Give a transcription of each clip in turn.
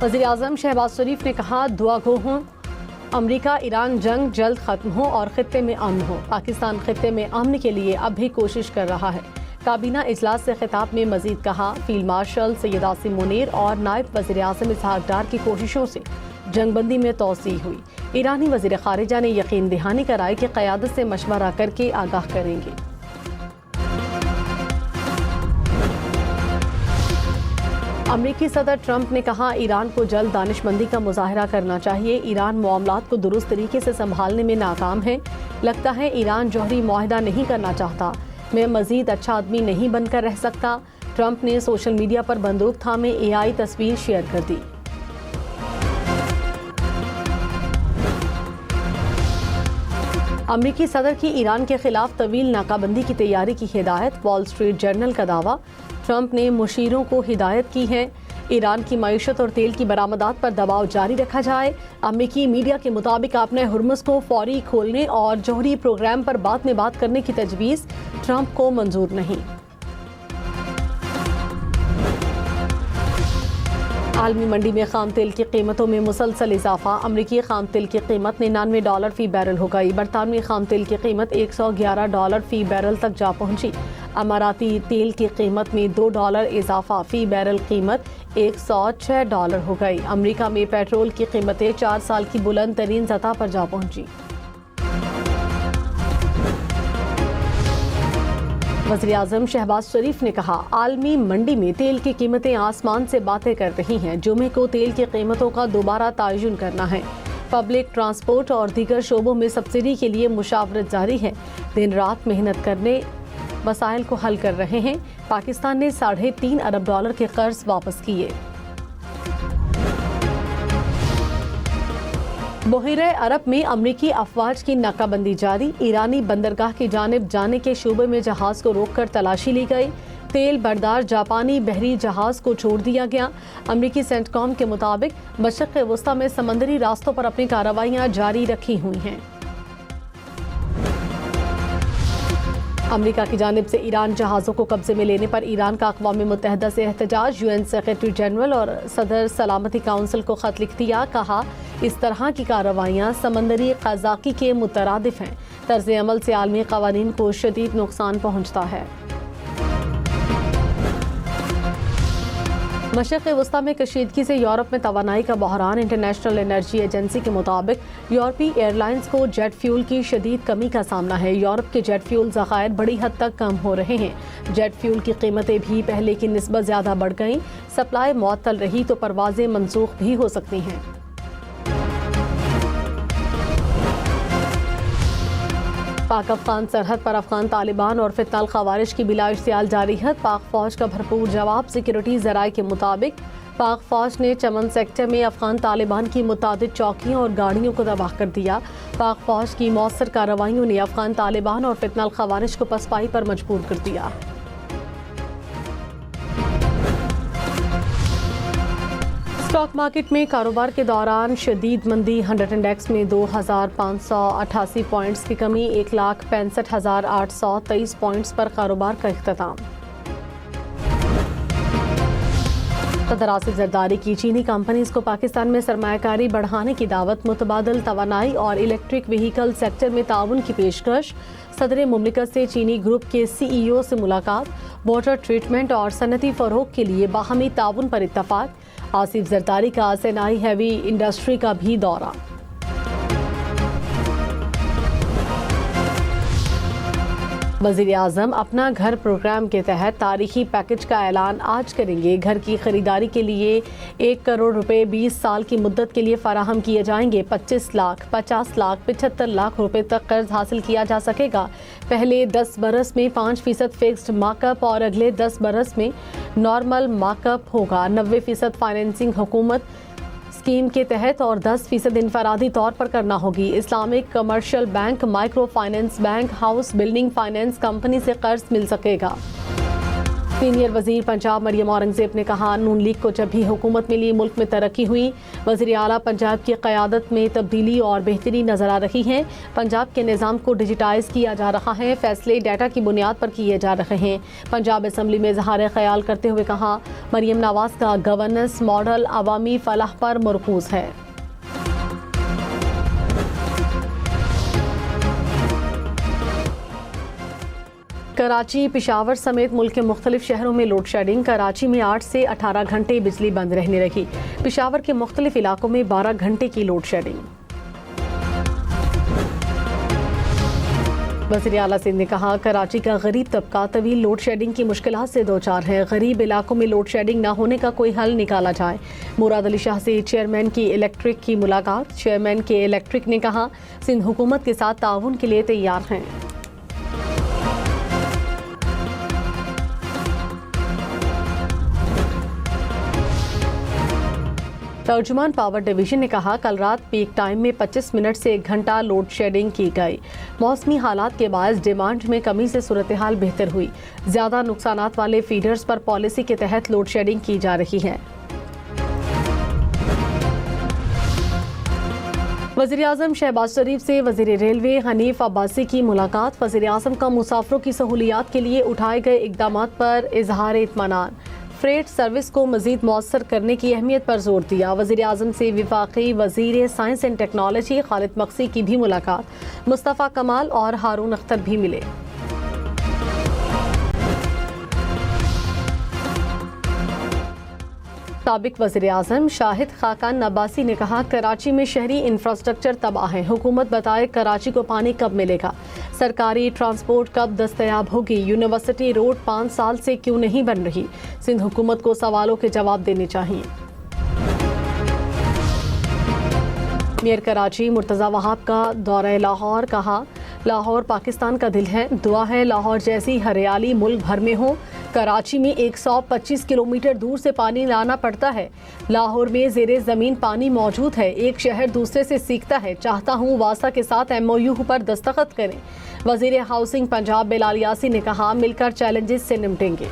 वज़ीर-ए-आज़म शहबाज शरीफ ने कहा, दुआ गो हूँ अमरीका ईरान जंग जल्द खत्म हो और खित्ते में अमन हो। पाकिस्तान खित्ते में अमन के लिए अब भी कोशिश कर रहा है। काबीना इजलास से खिताब में मजीद कहा, फील्ड मार्शल सैयद आसिम मुनीर और नायब वज़ीर-ए-आज़म इसहाक डार की कोशिशों से जंगबंदी में तोसी हुई। ईरानी वज़ीर खारिजा ने यकीन दहानी कराई कि क़यादत से मशवरा करके आगाह करेंगे। अमरीकी सदर ट्रंप ने कहा, ईरान को जल्द दानिशमंदी का मुजाहरा करना चाहिए। ईरान मामलात को दुरुस्त तरीके से संभालने में नाकाम है। लगता है ईरान जौहरी मुआहदा नहीं करना चाहता। मैं मजीद अच्छा आदमी नहीं बनकर रह सकता। ट्रंप ने सोशल मीडिया पर बंदूक थामे AI तस्वीर शेयर कर दी। अमरीकी सदर की ईरान के खिलाफ तवील नाकाबंदी की तैयारी की हिदायत। वॉल स्ट्रीट जर्नल का दावा। ट्रंप ने मुशीरों को हिदायत की है, ईरान की मईशत और तेल की बरामदात पर दबाव जारी रखा जाए। अमरीकी मीडिया के मुताबिक अपने हुर्मुज़ को फौरी खोलने और जौहरी प्रोग्राम पर बाद में बात करने की तजवीज़ ट्रंप को मंजूर नहीं। आलमी मंडी में खाम तेल की कीमतों में मुसलसल इजाफा। अमरीकी खाम तेल की कीमत $99 फी बैरल हो गई। बरतानवी खाम तेल की कीमत $111 फी बैरल तक जा पहुंची। अमाराती तेल की कीमत में $2 इजाफा, फी बैरल कीमत $106 हो गई। अमरीका में पेट्रोल की कीमतें 4 साल की बुलंद तरीन सतह पर जा पहुंची। वज़ीर-ए-आज़म शहबाज शरीफ ने कहा, आलमी मंडी में तेल की कीमतें आसमान से बातें कर रही हैं। जुमे को तेल की कीमतों का दोबारा तायुन करना है। पब्लिक ट्रांसपोर्ट और दीगर शोबों में सब्सिडी के लिए मुशावरत जारी है। दिन रात मेहनत करने मसाइल को हल कर रहे हैं। पाकिस्तान ने $3.5 अरब के कर्ज वापस किए। बहीरे अरब में अमरीकी अफवाज की नाकाबंदी जारी। ईरानी बंदरगाह की जानिब जाने के शूबे में जहाज को रोककर तलाशी ली गई। तेल बरदार जापानी बहरी जहाज को छोड़ दिया गया। अमरीकी सेंटकॉम के मुताबिक मशरिक़ वस्ता में समंदरी रास्तों पर अपनी कार्रवाइयां जारी रखी हुई हैं। अमरीका की जानिब से ईरान जहाज़ों को कब्जे में लेने पर ईरान का अक़वाम मुत्तहिदा से एहतजाज। UN सेक्रेटरी जनरल और सदर सलामती काउंसिल को ख़त लिख दिया। कहा, इस तरह की कार्रवाइयाँ समंदरी क़ज़ाक़ी के मुतरादिफ हैं। तर्ज़ अमल से आलमी क़वानीन को शदीद नुकसान पहुँचता है। मशरिक़ वस्ता में कशीदगी से यूरोप में तवानाई का बहरान। इंटरनेशनल एनर्जी एजेंसी के मुताबिक यूरोपीय एयरलाइंस को जेट फ्यूल की शदीद कमी का सामना है। यूरोप के जेट फ्यूल ज़खायर बड़ी हद तक कम हो रहे हैं। जेट फ्यूल की कीमतें भी पहले की निस्बत ज़्यादा बढ़ गईं। सप्लाई मुअत्तल रही तो परवाज़ें मनसूख भी हो सकती हैं। पाक अफगान सरहद पर अफगान तालिबान और फितनाल खवारिज की बिला इश्तियाल जारियत। पाक फौज का भरपूर जवाब। सिक्योरिटी ज़राए के मुताबिक पाक फौज ने चमन सेक्टर में अफगान तालिबान की मुतादिद चौकियों और गाड़ियों को तबाह कर दिया। पाक फौज की मौसर कार्रवाइयों ने अफगान तालिबान और फितनाल खवारिज को पसपाई पर मजबूर कर दिया। स्टॉक मार्केट में कारोबार के दौरान शदीद मंदी। 100 इंडेक्स में 2588 पॉइंट्स की कमी। 1,65,823 पॉइंट्स पर कारोबार का इख्तिताम। सदर आसिफ जरदारी की चीनी कंपनीज को पाकिस्तान में सरमायाकारी बढ़ाने की दावत। मुतबादल तवानाई और इलेक्ट्रिक व्हीकल सेक्टर में ताउन की पेशकश। सदर मुमलिकत से चीनी ग्रुप के CEO से मुलाकात। वाटर ट्रीटमेंट और सनती फ़रोग़ के लिए बाहमी ताउन पर इत्तफाक। आसिफ जरदारी का सेनाई हैवी इंडस्ट्री का भी दौरा। वज़ीर-ए-आज़म अपना घर प्रोग्राम के तहत तारीखी पैकेज का ऐलान आज करेंगे। घर की खरीदारी के लिए 1 करोड़ रुपए 20 साल की मुद्दत के लिए फराहम किए जाएंगे। 25 लाख, 50 लाख, 75 लाख रुपए तक कर्ज हासिल किया जा सकेगा। पहले 10 बरस में 5% फिक्स्ड मार्कअप और अगले 10 बरस में नॉर्मल मार्कअप होगा। 90% फाइनेंसिंग हुकूमत स्कीम के तहत और 10% इनफरादी तौर पर करना होगी। Islamic commercial bank, micro finance bank, house building finance company से कर्ज मिल सकेगा। सीनियर वजीर पंजाब मरियम औरंगजेब ने कहा, नून लीग को जब भी हुकूमत मिली मुल्क में तरक्की हुई। वजीर आला पंजाब की क़यादत में तब्दीली और बेहतरी नजर आ रही है। पंजाब के निज़ाम को डिजिटाइज किया जा रहा है। फैसले डाटा की बुनियाद पर किए जा रहे हैं। पंजाब असम्बली में इजहार ख्याल करते हुए कहा, मरियम नवाज का गवर्नेंस मॉडल अवामी फलाह पर मरकूज है। कराची, पिशावर समेत मुल्क के मुख्तलिफ शहरों में लोड शेडिंग। कराची में 8 से 18 घंटे बिजली बंद रहने लगी। पिशावर के मुख्तलिफ इलाकों में 12 घंटे की लोड शेडिंग। वज़ीर आला सिंध ने कहा, कराची का गरीब तबका तवील लोड शेडिंग की मुश्किलात से दो चार है। गरीब इलाकों में लोड शेडिंग न होने का कोई हल निकाला जाए। मुराद अली शाह से चेयरमैन की इलेक्ट्रिक की मुलाकात। चेयरमैन के इलेक्ट्रिक ने कहा, सिंध हुकूमत के साथ ताउन के लिए तैयार हैं। तर्जुमान पावर डिवीजन ने कहा, कल रात पीक टाइम में 25 मिनट से 1 घंटा लोड शेडिंग की गई। मौसमी हालात के बायस डिमांड में कमी से सूरत हाल बेहतर हुई। ज्यादा नुकसानात वाले फीडर्स पर पॉलिसी के तहत लोड शेडिंग की जा रही है। वज़ीर आज़म शहबाज शरीफ से वज़ीर रेलवे हनीफ अब्बासी की मुलाकात। वज़ीर आज़म का मुसाफिरों की सहूलियात के लिए उठाए गए इक़दामात पर इजहार इत्मीनान। फ्रेट सर्विस को मज़ीद मौसर करने की अहमियत पर जोर दिया। वज़ीर आज़म से वफाकी वज़ीर science and technology Khalid Maksi की भी मुलाकात। मुस्तफ़ा कमाल और हारून अख्तर भी मिले। साबिक वज़ीर आज़म शाहिद खाकान अब्बासी ने कहा, कराची में शहरी इंफ्रास्ट्रक्चर तबाह है। हुकूमत बताए कराची को पानी कब मिलेगा, सरकारी ट्रांसपोर्ट कब दस्तयाब होगी, यूनिवर्सिटी रोड 5 साल से क्यों नहीं बन रही। सिंध हुकूमत को सवालों के जवाब देने चाहिए। मेयर कराची मुर्तज़ा वहाब का दौरा लाहौर। कहा, लाहौर पाकिस्तान का दिल है। दुआ है लाहौर जैसी हरियाली मुल्क भर में हो। कराची में 125 किलोमीटर दूर से पानी लाना पड़ता है। लाहौर में ज़ेरे ज़मीन पानी मौजूद है। एक शहर दूसरे से सीखता है। चाहता हूँ वासा के साथ MOU पर दस्तखत करें। वज़ीर हाउसिंग पंजाब बिलाल यासी ने कहा, मिलकर चैलेंजेस से निपटेंगे।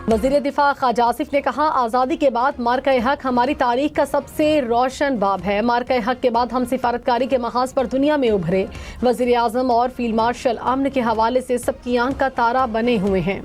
वज़ीर दिफा ख्वाजा आसिफ ने कहा, आज़ादी के बाद मार्का-ए-हक हमारी तारीख का सबसे रोशन बाब है। मार्का-ए-हक के बाद हम सिफारतकारी के महाज पर दुनिया में उभरे। वज़ीर आज़म और फील्ड मार्शल अमन के हवाले से सबकी आंख का तारा बने हुए हैं।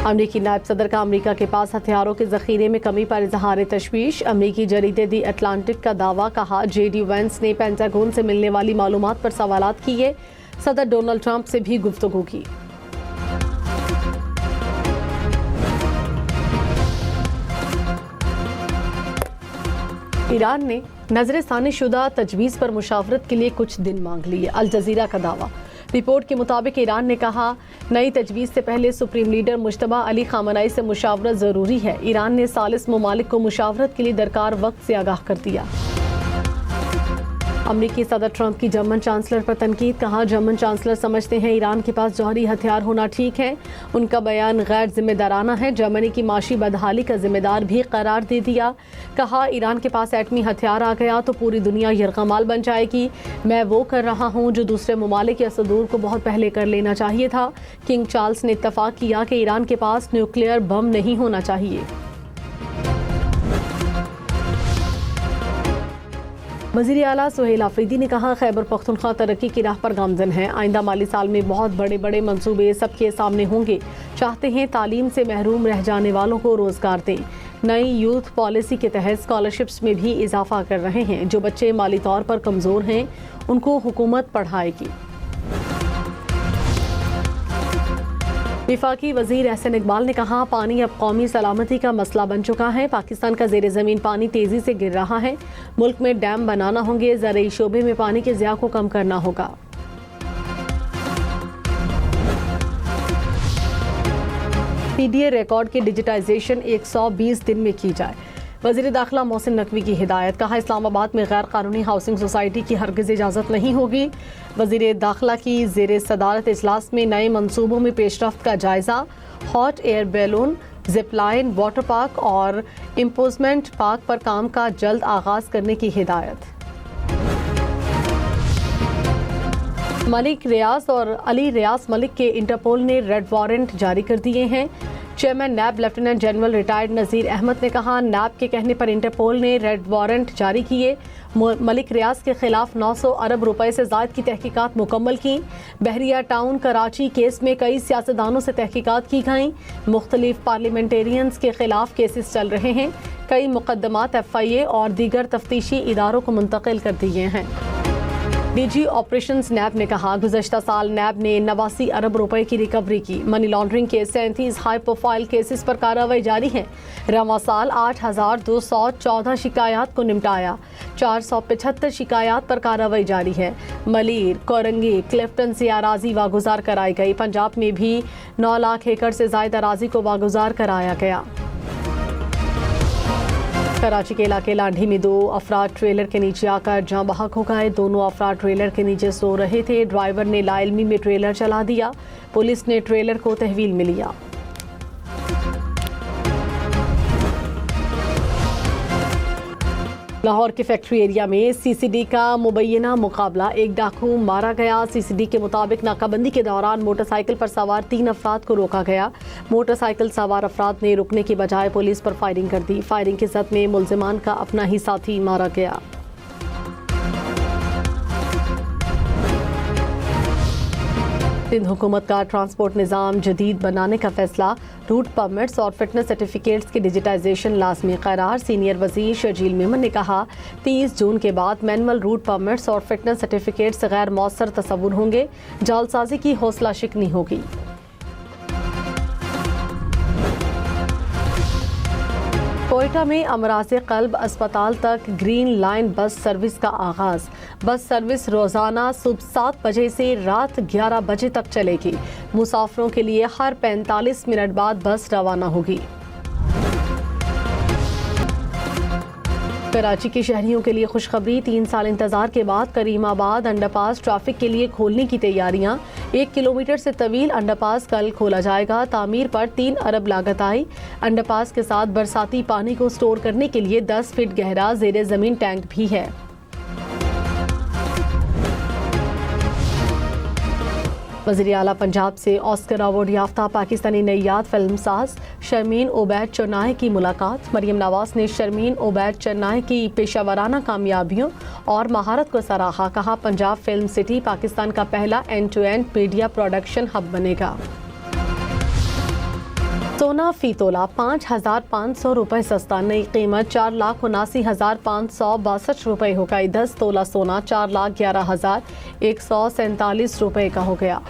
अमरीकी नायब सदर का अमरीका के पास हथियारों के जखीरे में कमी पर इजहार तशवीश। अमरीकी जरीदे दी अटलांटिक का दावा। कहा, JD वेंस ने पेंटागन से मिलने वाली मालूमात पर सवालात किए। सदर डोनाल्ड ट्रंप से भी गुफ्तगू की। ईरान ने नजरसानी शुदा तजवीज़ पर मुशावरत के लिए कुछ दिन मांग लिए। अल जजीरा का दावा। रिपोर्ट के मुताबिक ईरान ने कहा, नई तजवीज़ से पहले सुप्रीम लीडर मुश्तबा अली खामनाई से मुशावरत ज़रूरी है। ईरान ने सालिस ममालिक को मुशावरत के लिए दरकार वक्त से आगाह कर दिया। अमरीकी सदर ट्रंप की जर्मन चांसलर पर तनकीद। कहा, जर्मन चांसलर समझते हैं ईरान के पास जौहरी हथियार होना ठीक है। उनका बयान गैर जिम्मेदाराना है। जर्मनी की माशी बदहाली का जिम्मेदार भी करार दे दिया। कहा, ईरान के पास एटमी हथियार आ गया तो पूरी दुनिया यरगमाल बन जाएगी। मैं वो कर रहा हूँ जो दूसरे ममालिक या सदूर को बहुत पहले कर लेना चाहिए था। किंग चार्ल्स ने इत्तफाक किया कि ईरान के पास न्यूक्लियर बम नहीं होना चाहिए। वज़ीर आला सुहेल आफरीदी ने कहा, खैबर पख्तूनख्वा तरक्की की राह पर गामजन है। आइंदा माली साल में बहुत बड़े बड़े मंसूबे सबके सामने होंगे। चाहते हैं तालीम से महरूम रह जाने वालों को रोज़गार दें। नई यूथ पॉलिसी के तहत स्कॉलरशिप्स में भी इजाफा कर रहे हैं। जो बच्चे माली तौर पर कमज़ोर हैं उनको हुकूमत पढ़ाएगी। विफाकी वज़ीर एहसन इकबाल ने कहा, पानी अब कौमी सलामती का मसला बन चुका है। पाकिस्तान का ज़ेरे ज़मीन पानी तेज़ी से गिर रहा है। मुल्क में डैम बनाना होंगे। ज़राई शोबे में पानी के ज़िया को कम करना होगा। PDA रिकॉर्ड की डिजिटाइजेशन 120 दिन में की जाए। वज़ीर दाखिला मोहसिन नकवी की हिदायत। कहा, इस्लामाबाद में गैर कानूनी हाउसिंग सोसाइटी की हरगिज़ इजाज़त नहीं होगी। वज़ीर दाखिला की ज़ेरे सदारत इजलास में नए मंसूबों में पेशरफ्त का जायज़ा। Hot air balloon, Zipline, water park और इम्पोजमेंट पार्क पर काम का जल्द आगाज़ करने की हिदायत। मलिक रियाज और अली रियाज मलिक के इंटरपोल ने रेड वारंट जारी कर दिए हैं। चेयरमैन नैब लेफ्टिनेंट जनरल रिटायर्ड नज़ीर अहमद ने कहा, नैब के कहने पर इंटरपोल ने रेड वारंट जारी किए। मलिक रियाज के खिलाफ 900 अरब रुपए से ज़ायद की तहकीकात मुकम्मल की। बहरिया टाउन कराची केस में कई सियासतदानों से तहकीकात की गई। मुख्तलिफ पार्लियामेंटेरियंस के खिलाफ केसेस चल रहे हैं। कई मुकदमात FIA और दीगर तफ्तीशी इदारों को मुंतकिल कर दिए हैं। DG ऑपरेशंस नैब ने कहा, गुज़श्ता साल नैब ने 89 अरब रुपए की रिकवरी की। मनी लॉन्ड्रिंग के 37 हाई प्रोफाइल केसेस पर कार्रवाई जारी है। रवां साल 8,214 शिकायत को निपटाया। 475 शिकायत पर कार्रवाई जारी है। मलीर, कोरंगी, क्लिफ्टन से अराजी वागुजार कराई गई। पंजाब में भी 9 लाख एकड़ से ज़ायद अराजी को वागुजार कराया गया। कराची के इलाके लांढी में 2 अफराद ट्रेलर के नीचे आकर जाँ बहक हो गए। दोनों अफराद ट्रेलर के नीचे सो रहे थे। ड्राइवर ने लाइलमी में ट्रेलर चला दिया। पुलिस ने ट्रेलर को तहवील में लिया। लाहौर के फैक्ट्री एरिया में CCD का मुबैना मुकाबला, एक डाकू मारा गया। CCD के मुताबिक नाकाबंदी के दौरान मोटरसाइकिल पर सवार 3 अफराद को रोका गया। मोटरसाइकिल सवार अफराद ने रुकने की बजाय पुलिस पर फायरिंग कर दी। फायरिंग के जद में मुल्जिमान का अपना ही साथी मारा गया। सिंध हुकूमत का ट्रांसपोर्ट निज़ाम जदीद बनाने का फैसला। रूट परमिट्स और फिटनेस सर्टिफिकेट्स की डिजिटाइजेशन लाजमी करार। सीनियर वजीर शर्जील मेमन ने कहा, 30 जून के बाद मैनुअल रूट परमिट्स और फिटनेस सर्टिफिकेट्स गैर मौसर तस्वुर होंगे। जालसाजी की हौसला शिकनी होगी। कोयटा में अमराज कल्ब अस्पताल तक ग्रीन लाइन बस सर्विस का आगाज। बस सर्विस रोजाना सुबह 7 बजे से रात 11 बजे तक चलेगी। मुसाफिरों के लिए हर 45 मिनट बाद बस रवाना होगी। कराची के शहरियों के लिए खुशखबरी, 3 साल इंतजार के बाद करीमाबाद अंडरपास ट्रैफिक के लिए खोलने की तैयारियां। 1 किलोमीटर से तवील अंडरपास कल खोला जाएगा। तामीर पर 3 अरब लागत आई। अंडरपास के साथ बरसाती पानी को स्टोर करने के लिए 10 फीट गहरा ज़ेरे ज़मीन टैंक भी है। वज़ीर आला पंजाब से ऑस्कर अवार्ड याफ्ता पाकिस्तानी नैयाद फिल्मसाज शर्मीन ओबैद चन्नाई की मुलाकात। मरियम नवाज ने शर्मीन ओबैद चन्नाई की पेशावराना कामयाबियों और महारत को सराहा। कहा, पंजाब फिल्म सिटी पाकिस्तान का पहला end to end media production hub बनेगा। सोना फी तोला 5,500 रुपये सस्ता। नई कीमत 4,79,562 रुपये हो गई। 10 तोला सोना 4,11,147 रुपये का हो गया।